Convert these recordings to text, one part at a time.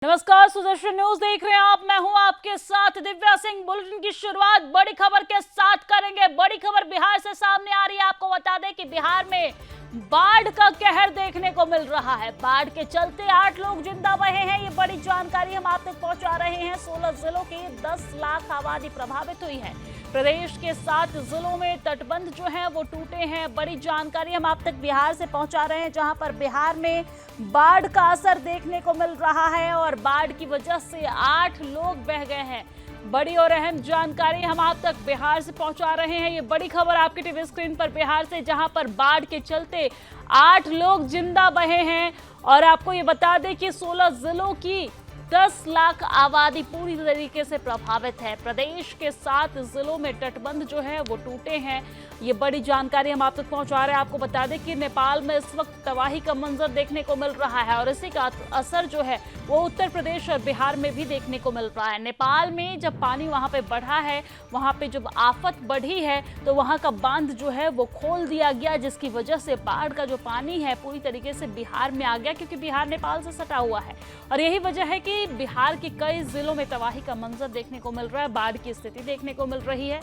नमस्कार, सुदर्शन न्यूज देख रहे हैं आप। मैं हूं आपके साथ दिव्या सिंह। बुलेटिन की शुरुआत बड़ी खबर के साथ करेंगे। बड़ी खबर बिहार से सामने आ रही है। आपको बता दें कि बिहार में बाढ़ का कहर देखने को मिल रहा है। बाढ़ के चलते 8 लोग जिंदा बहे हैं। ये बड़ी जानकारी हम आप तक पहुंचा रहे हैं। 16 जिलों की 10 लाख आबादी प्रभावित हुई है। प्रदेश के 7 जिलों में तटबंध जो हैं वो टूटे हैं। बड़ी जानकारी हम आप तक बिहार से पहुंचा रहे हैं, जहां पर बिहार में बाढ़ का असर देखने को मिल रहा है और बाढ़ की वजह से 8 लोग बह गए हैं। बड़ी और अहम जानकारी हम आप तक बिहार से पहुंचा रहे हैं। ये बड़ी खबर आपकी टीवी स्क्रीन पर बिहार से, जहां पर बाढ़ के चलते 8 लोग जिंदा बहे हैं। और आपको ये बता दें कि 16 जिलों की 10 लाख आबादी पूरी तरीके से प्रभावित है। प्रदेश के 7 जिलों में तटबंध जो है वो टूटे हैं। ये बड़ी जानकारी हम आप तक पहुंचा रहे हैं। आपको बता दें कि नेपाल में इस वक्त तबाही का मंजर देखने को मिल रहा है और इसी का असर जो है वो उत्तर प्रदेश और बिहार में भी देखने को मिल रहा है। नेपाल में जब पानी वहां पे बढ़ा है, वहां पे जब आफत बढ़ी है, तो वहां का बांध जो है वो खोल दिया गया, जिसकी वजह से बाढ़ का जो पानी है पूरी तरीके से बिहार में आ गया, क्योंकि बिहार नेपाल से सटा हुआ है। और यही वजह है कि बिहार के कई जिलों में तबाही का मंजर देखने को मिल रहा है। बाढ़ की स्थिति देखने को मिल रही है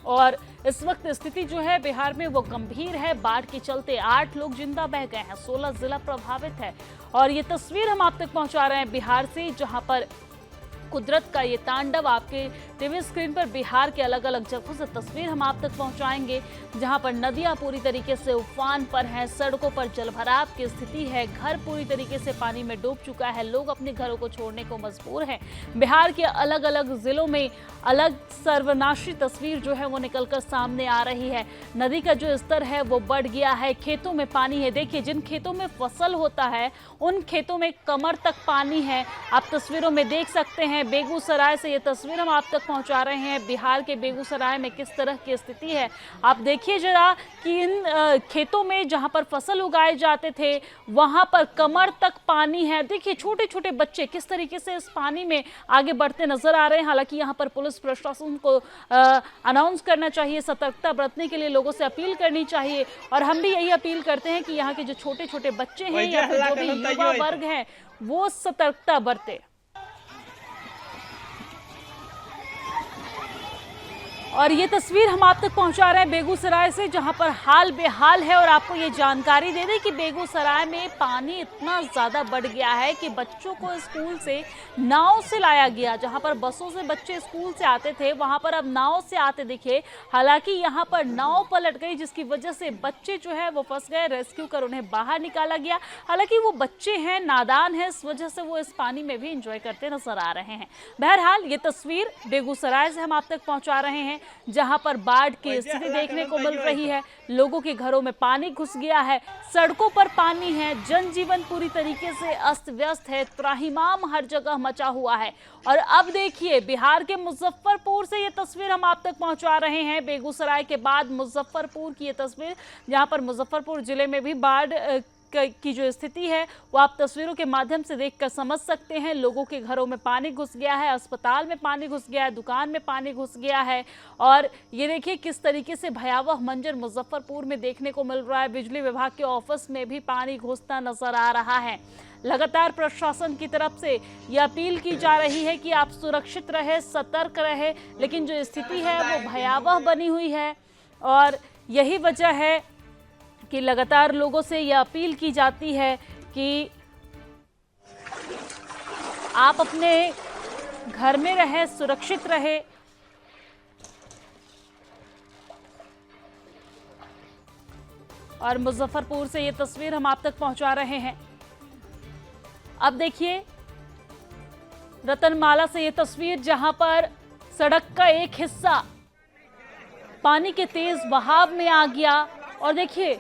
और इस वक्त स्थिति जो है बिहार में वो गंभीर है। बाढ़ के चलते 8 लोग जिंदा बह गए हैं। 16 जिला प्रभावित है और ये तस्वीर हम आप तक पहुंचा रहे हैं बिहार से, जहां पर कुदरत का ये तांडव आपके टीवी स्क्रीन पर बिहार के अलग अलग जगहों से तस्वीर हम आप तक पहुंचाएंगे, जहां पर नदियां पूरी तरीके से उफान पर हैं, सड़कों पर जलभराव की स्थिति है, घर पूरी तरीके से पानी में डूब चुका है, लोग अपने घरों को छोड़ने को मजबूर हैं। बिहार के अलग अलग जिलों में अलग सर्वनाशी तस्वीर जो है वो निकलकर सामने आ रही है। नदी का जो स्तर है वो बढ़ गया है, खेतों में पानी है। देखिए, जिन खेतों में फसल होता है उन खेतों में कमर तक पानी है। आप तस्वीरों में देख सकते हैं। बेगूसराय से ये तस्वीर हम आप तक पहुंचा रहे हैं। बिहार के बेगूसराय में किस तरह की स्थिति है आप देखिए जरा, कि इन खेतों में जहां पर फसल उगाए जाते थे वहां पर कमर तक पानी है। देखिए, छोटे छोटे बच्चे किस तरीके से इस पानी में आगे बढ़ते नजर आ रहे हैं। हालांकि यहां पर पुलिस प्रशासन को अनाउंस करना चाहिए, सतर्कता बरतने के लिए लोगों से अपील करनी चाहिए। और हम भी यही अपील करते हैं कि यहाँ के जो छोटे छोटे बच्चे हैं या फिर जो भी युवा वर्ग है वो सतर्कता बरते। और ये तस्वीर हम आप तक पहुंचा रहे हैं बेगूसराय से, जहां पर हाल बेहाल है। और आपको ये जानकारी दे दें कि बेगूसराय में पानी इतना ज़्यादा बढ़ गया है कि बच्चों को स्कूल से नाव से लाया गया। जहां पर बसों से बच्चे स्कूल से आते थे, वहां पर अब नाव से आते दिखे। हालांकि यहां पर नाव पलट गई, जिसकी वजह से बच्चे जो है वो फंस गए। रेस्क्यू कर उन्हें बाहर निकाला गया। हालांकि वो बच्चे हैं, नादान हैं, इस वजह से वो इस पानी में भी इंजॉय करते नजर आ रहे हैं। बहरहाल ये तस्वीर बेगूसराय से हम आप तक पहुंचा रहे हैं, जहां पर बाढ़ की स्थिति देखने को मिल रही है। लोगों के घरों में पानी घुस गया है, सड़कों पर पानी है, जनजीवन पूरी तरीके से अस्त व्यस्त है, त्राहिमाम हर जगह मचा हुआ है। और अब देखिए, बिहार के मुजफ्फरपुर से ये तस्वीर हम आप तक पहुंचा रहे हैं। बेगूसराय के बाद मुजफ्फरपुर की ये तस्वीर, जहां पर मुजफ्फरपुर जिले में भी बाढ़ की जो स्थिति है वो आप तस्वीरों के माध्यम से देखकर समझ सकते हैं। लोगों के घरों में पानी घुस गया है, अस्पताल में पानी घुस गया है, दुकान में पानी घुस गया है। और ये देखिए किस तरीके से भयावह मंजर मुजफ्फरपुर में देखने को मिल रहा है। बिजली विभाग के ऑफिस में भी पानी घुसता नजर आ रहा है। लगातार प्रशासन की तरफ से ये अपील की जा रही है कि आप सुरक्षित रहे, सतर्क रहे, लेकिन जो स्थिति है वो भयावह बनी हुई है। और यही वजह है कि लगातार लोगों से यह अपील की जाती है कि आप अपने घर में रहे, सुरक्षित रहे। और मुजफ्फरपुर से ये तस्वीर हम आप तक पहुंचा रहे हैं। अब देखिए, रतनमाला से ये तस्वीर, जहां पर सड़क का एक हिस्सा पानी के तेज बहाव में आ गया। और देखिए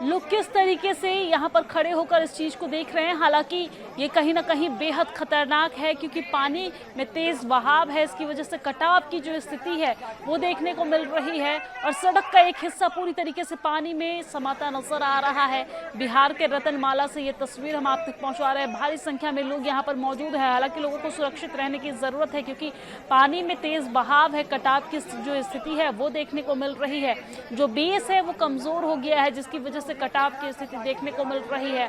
लोग किस तरीके से यहाँ पर खड़े होकर इस चीज़ को देख रहे हैं। हालांकि ये कहीं ना कहीं बेहद खतरनाक है, क्योंकि पानी में तेज़ बहाव है। इसकी वजह से कटाव की जो स्थिति है वो देखने को मिल रही है और सड़क का एक हिस्सा पूरी तरीके से पानी में समाता नजर आ रहा है। बिहार के रतनमाला से ये तस्वीर हम आप तक पहुँचा रहे हैं। भारी संख्या में लोग यहाँ पर मौजूद है। हालांकि लोगों को सुरक्षित रहने की ज़रूरत है, क्योंकि पानी में तेज़ बहाव है, कटाव की जो स्थिति है वो देखने को मिल रही है। जो बेस है वो कमज़ोर हो गया है, जिसकी वजह से कटाव की स्थिति देखने को मिल रही है।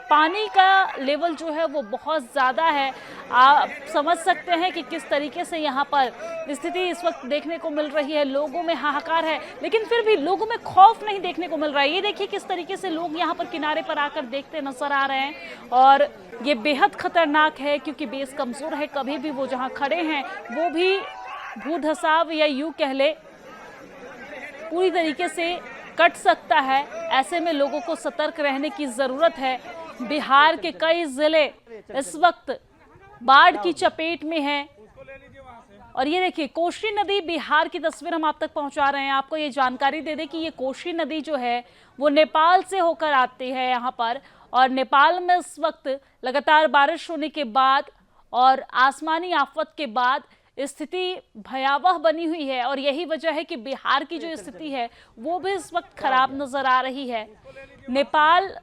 पानी का लेवल जो है वो बहुत ज़्यादा है। आप समझ सकते हैं कि किस तरीके से यहाँ पर स्थिति इस वक्त देखने को मिल रही है। लोगों में हाहाकार है, लेकिन फिर भी लोगों में खौफ नहीं देखने को मिल रहा है। ये देखिए किस तरीके से लोग यहाँ पर किनारे पर आकर देखते नजर आ रहे हैं, और ये बेहद खतरनाक है क्योंकि बेस कमजोर है। कभी भी वो जहाँ खड़े हैं वो भी भू धसाव या यूं कह ले पूरी तरीके से कट सकता है। ऐसे में लोगों को सतर्क रहने की जरूरत है। बिहार के कई जिले इस वक्त बाढ़ की चपेट में हैं, और ये देखिए कोशी नदी बिहार की तस्वीर हम आप तक पहुंचा रहे हैं। आपको ये जानकारी दे दें कि ये कोशी नदी जो है वो नेपाल से होकर आती है यहाँ पर, और नेपाल में इस वक्त लगातार बारिश होने के बाद और आसमानी आफत के बाद स्थिति भयावह बनी हुई है, और यही वजह है कि बिहार की जो स्थिति है वो भी इस वक्त खराब नजर आ रही है। नेपाल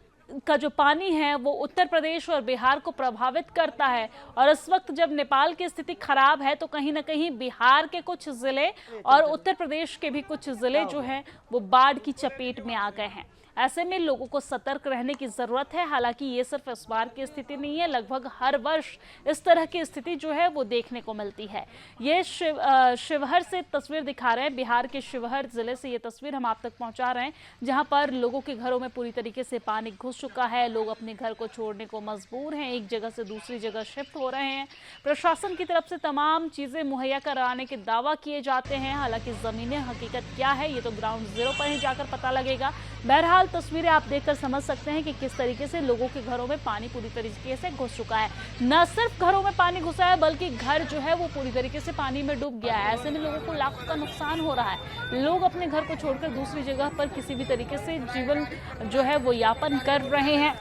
का जो पानी है वो उत्तर प्रदेश और बिहार को प्रभावित करता है, और इस वक्त जब नेपाल की स्थिति खराब है तो कहीं ना कहीं बिहार के कुछ जिले और उत्तर प्रदेश के भी कुछ जिले जो हैं वो बाढ़ की चपेट में आ गए हैं। ऐसे में लोगों को सतर्क रहने की जरूरत है। हालांकि ये सिर्फ इस बार की स्थिति नहीं है, लगभग हर वर्ष इस तरह की स्थिति जो है वो देखने को मिलती है। ये शिवहर से तस्वीर दिखा रहे हैं, बिहार के शिवहर जिले से ये तस्वीर हम आप तक पहुंचा रहे हैं, जहां पर लोगों के घरों में पूरी तरीके से पानी घुस चुका है। लोग अपने घर को छोड़ने को मजबूर हैं, एक जगह से दूसरी जगह शिफ्ट हो रहे हैं। प्रशासन की तरफ से तमाम चीजें मुहैया कराने के दावा किए जाते हैं। हालांकि जमीनी हकीकत क्या है ये तो ग्राउंड जीरो पर ही जाकर पता लगेगा। बहरहाल तस्वीरें आप देखकर समझ सकते हैं कि किस तरीके से लोगों के घरों में पानी पूरी तरीके से घुस चुका है। न सिर्फ घरों में पानी घुसा है बल्कि घर जो है वो पूरी तरीके से पानी में डूब गया है। ऐसे में लोगों को लाखों का नुकसान हो रहा है। लोग अपने घर को छोड़कर दूसरी जगह पर किसी भी तरीके से जीवन जो है वो यापन कर रहे हैं।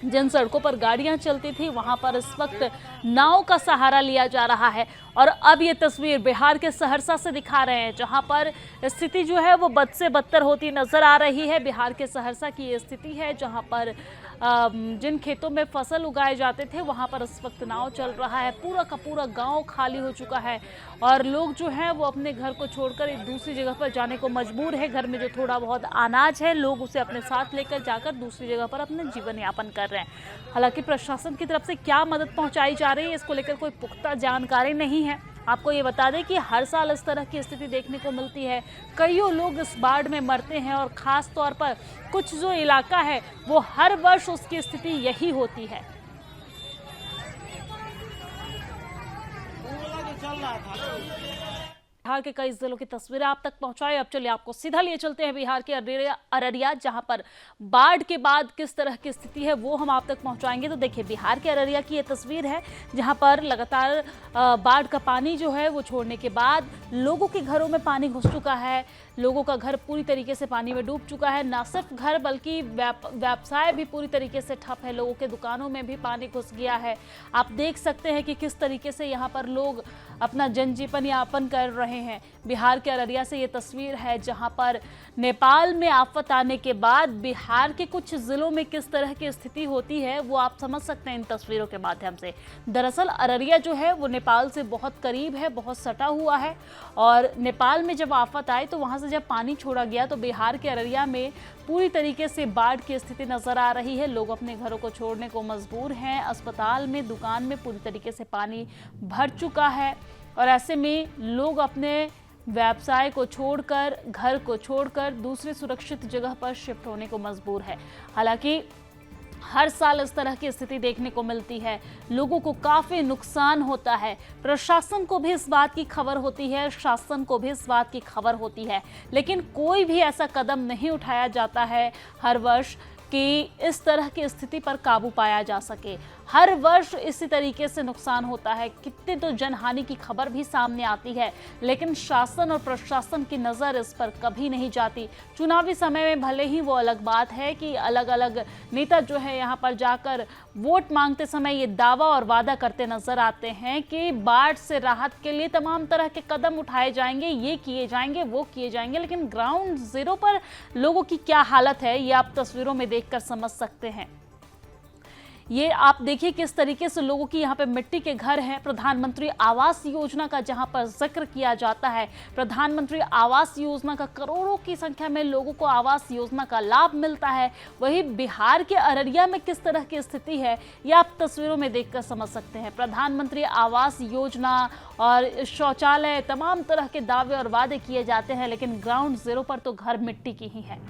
जिन सड़कों पर गाड़ियां चलती थी वहां पर इस वक्त नाव का सहारा लिया जा रहा है। और अब ये तस्वीर बिहार के सहरसा से दिखा रहे हैं, जहां पर स्थिति जो है वो बद से बदतर होती नजर आ रही है। बिहार के सहरसा की ये स्थिति है जहां पर जिन खेतों में फसल उगाए जाते थे वहां पर इस वक्त नाव चल रहा है। पूरा का पूरा गांव खाली हो चुका है, और लोग जो हैं वो अपने घर को छोड़कर एक दूसरी जगह पर जाने को मजबूर है। घर में जो थोड़ा बहुत अनाज है लोग उसे अपने साथ लेकर जाकर दूसरी जगह पर अपना जीवन यापन कर रहे हैं। हालांकि प्रशासन की तरफ से क्या मदद पहुंचाई जा रही है इसको लेकर कोई पुख्ता जानकारी नहीं है। आपको ये बता दें कि हर साल इस तरह की स्थिति देखने को मिलती है। कईयों लोग इस बाढ़ में मरते हैं, और ख़ास तौर पर कुछ जो इलाका है वो हर वर्ष उसकी स्थिति यही होती है। बिहार के कई जिलों की तस्वीरें आप तक पहुंचाए। अब चलिए आपको सीधा लिए चलते हैं बिहार के अररिया, जहां पर बाढ़ के बाद किस तरह की स्थिति है वो हम आप तक पहुंचाएंगे। तो देखिए बिहार के अररिया की ये तस्वीर है, जहां पर लगातार बाढ़ का पानी जो है वो छोड़ने के बाद लोगों के घरों में पानी घुस चुका है। लोगों का घर पूरी तरीके से पानी में डूब चुका है। ना सिर्फ घर बल्कि व्यवसाय भी पूरी तरीके से ठप है। लोगों के दुकानों में भी पानी घुस गया है। आप देख सकते हैं कि किस तरीके से यहाँ पर लोग अपना जनजीवन यापन कर रहे हैं। बिहार के अररिया से ये तस्वीर है, जहां पर नेपाल में आफत आने के बाद बिहार के कुछ जिलों में किस तरह की स्थिति होती है वो आप समझ सकते हैं इन तस्वीरों के माध्यम से। दरअसल अररिया जो है वो नेपाल से बहुत करीब है, बहुत सटा हुआ है, और नेपाल में जब आफत आई तो वहां से जब पानी छोड़ा गया तो बिहार के अररिया में पूरी तरीके से बाढ़ की स्थिति नजर आ रही है। लोग अपने घरों को छोड़ने को मजबूर हैं। अस्पताल में, दुकान में पूरी तरीके से पानी भर चुका है, और ऐसे में लोग अपने व्यवसाय को छोड़कर, घर को छोड़कर दूसरी सुरक्षित जगह पर शिफ्ट होने को मजबूर है। हालांकि हर साल इस तरह की स्थिति देखने को मिलती है। लोगों को काफी नुकसान होता है। प्रशासन को भी इस बात की खबर होती है, शासन को भी इस बात की खबर होती है, लेकिन कोई भी ऐसा कदम नहीं उठाया जाता है हर वर्ष कि इस तरह की स्थिति पर काबू पाया जा सके। हर वर्ष इसी तरीके से नुकसान होता है। कितने तो जनहानि की खबर भी सामने आती है, लेकिन शासन और प्रशासन की नज़र इस पर कभी नहीं जाती। चुनावी समय में भले ही वो अलग बात है कि अलग अलग नेता जो है यहाँ पर जाकर वोट मांगते समय ये दावा और वादा करते नजर आते हैं कि बाढ़ से राहत के लिए तमाम तरह के कदम उठाए जाएंगे, ये किए जाएंगे, वो किए जाएंगे, लेकिन ग्राउंड जीरो पर लोगों की क्या हालत है ये आप तस्वीरों में देखकर समझ सकते हैं। ये आप देखिए किस तरीके से लोगों की यहाँ पे मिट्टी के घर हैं। प्रधानमंत्री आवास योजना का जहाँ पर जिक्र किया जाता है, प्रधानमंत्री आवास योजना का करोड़ों की संख्या में लोगों को आवास योजना का लाभ मिलता है, वही बिहार के अररिया में किस तरह की स्थिति है ये आप तस्वीरों में देखकर समझ सकते हैं। प्रधानमंत्री आवास योजना और शौचालय, तमाम तरह के दावे और वादे किए जाते हैं, लेकिन ग्राउंड जीरो पर तो घर मिट्टी की ही है।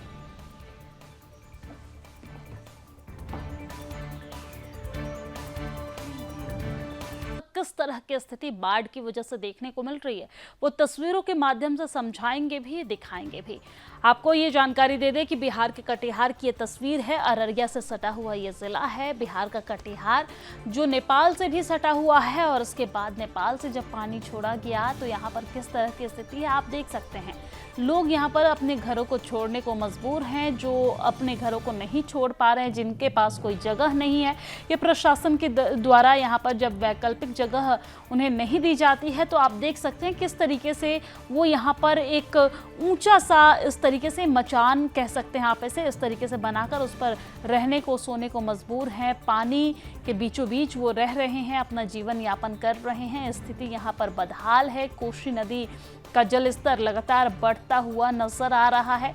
किस तरह की स्थिति बाढ़ की वजह से देखने को मिल रही है वो तस्वीरों के माध्यम से समझाएंगे भी, दिखाएंगे भी। आपको ये जानकारी दे दें कि बिहार के कटिहार की ये तस्वीर है। अररिया से सटा हुआ ये जिला है बिहार का कटिहार, जो नेपाल से भी सटा हुआ है। और उसके बाद नेपाल से जब पानी छोड़ा गया तो यहाँ पर किस तरह की स्थिति है आप देख सकते हैं। लोग यहाँ पर अपने घरों को छोड़ने को मजबूर हैं, जो अपने घरों को नहीं छोड़ पा रहे हैं, जिनके पास कोई जगह नहीं है। ये प्रशासन के द्वारा यहाँ पर जब वैकल्पिक जगह उन्हें नहीं दी जाती है तो आप देख सकते हैं किस तरीके से वो यहाँ पर एक ऊंचा सा, इस तरीके से मचान कह सकते हैं आप इसे, इस तरीके से बनाकर उस पर रहने को, सोने को मजबूर हैं। पानी के बीचों बीच वो रह रहे हैं, अपना जीवन यापन कर रहे हैं। स्थिति यहाँ पर बदहाल है। कोसी नदी का जल स्तर लगातार बढ़ता हुआ नजर आ रहा है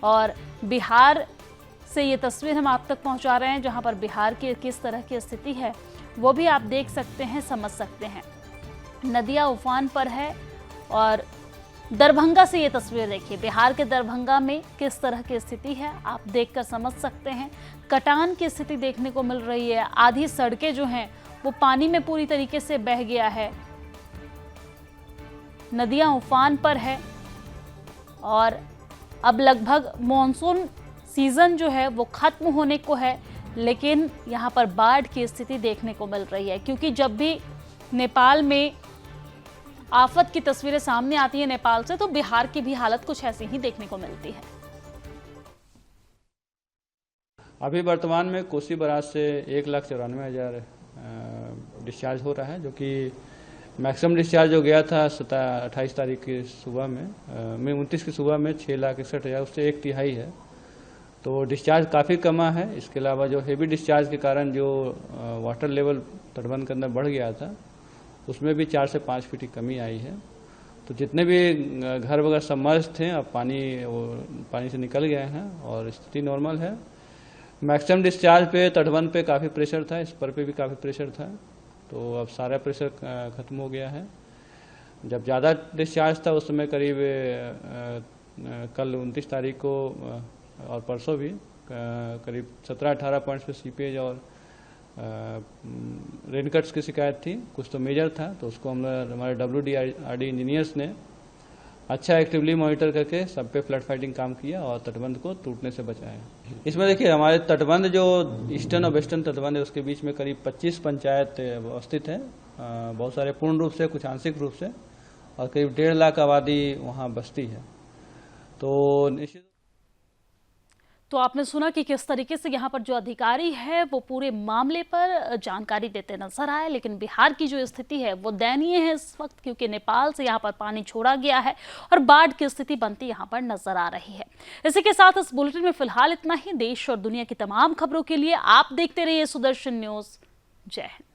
और बिहार से ये तस्वीर हम आप तक पहुंचा रहे हैं, जहां पर बिहार की किस तरह की स्थिति है वो भी आप देख सकते हैं, समझ सकते हैं। नदियां उफान पर है और दरभंगा से ये तस्वीर देखिए, बिहार के दरभंगा में किस तरह की स्थिति है आप देखकर समझ सकते हैं। कटान की स्थिति देखने को मिल रही है। आधी सड़कें जो हैं वो पानी में पूरी तरीके से बह गया है। नदियां उफान पर है और अब लगभग मॉनसून सीजन जो है वो खत्म होने को है, लेकिन यहाँ पर बाढ़ की स्थिति देखने को मिल रही है। क्योंकि जब भी नेपाल में आफत की तस्वीरें सामने आती है नेपाल से, तो बिहार की भी हालत कुछ ऐसी ही देखने को मिलती है। अभी वर्तमान में कोसी बराज से 1,94,000 डिस्चार्ज हो रहा है, जो कि मैक्सिमम डिस्चार्ज हो गया था 28 तारीख की सुबह में 29 की सुबह में 6,61,000, उससे 1/3 है। तो डिस्चार्ज काफ़ी कमा है। इसके अलावा जो हेवी डिस्चार्ज के कारण जो वाटर लेवल तटबंध के अंदर बढ़ गया था, उसमें भी 4 से 5 फीट की कमी आई है। तो जितने भी घर वगैरह सबमर्ज थे, अब पानी से निकल गए हैं और स्थिति नॉर्मल है। मैक्सिमम डिस्चार्ज पे तटबंध पे काफ़ी प्रेशर था, इस पर पे भी काफ़ी प्रेशर था, तो अब सारा प्रेशर ख़त्म हो गया है। जब ज़्यादा डिस्चार्ज था उस समय करीब कल 29 तारीख को और परसों भी करीब 17-18 पॉइंट्स पे सीपेज और रेनकट्स की शिकायत थी। कुछ तो मेजर था, तो उसको हमारे WDRD इंजीनियर्स ने अच्छा एक्टिवली मॉनिटर करके सब पे फ्लड फाइटिंग काम किया और तटबंध को टूटने से बचाया। इसमें देखिए हमारे तटबंध जो ईस्टर्न और वेस्टर्न तटबंध है उसके बीच में करीब 25 पंचायत अवस्थित है। बहुत सारे पूर्ण रूप से, कुछ आंशिक रूप से, और करीब 1.5 लाख आबादी वहाँ बसती है। तो निश्चित तो आपने सुना कि किस तरीके से यहाँ पर जो अधिकारी है वो पूरे मामले पर जानकारी देते नजर आए, लेकिन बिहार की जो स्थिति है वो दयनीय है इस वक्त, क्योंकि नेपाल से यहाँ पर पानी छोड़ा गया है और बाढ़ की स्थिति बनती यहाँ पर नजर आ रही है। इसी के साथ इस बुलेटिन में फिलहाल इतना ही। देश और दुनिया की तमाम खबरों के लिए आप देखते रहिए सुदर्शन न्यूज। जय हिंद।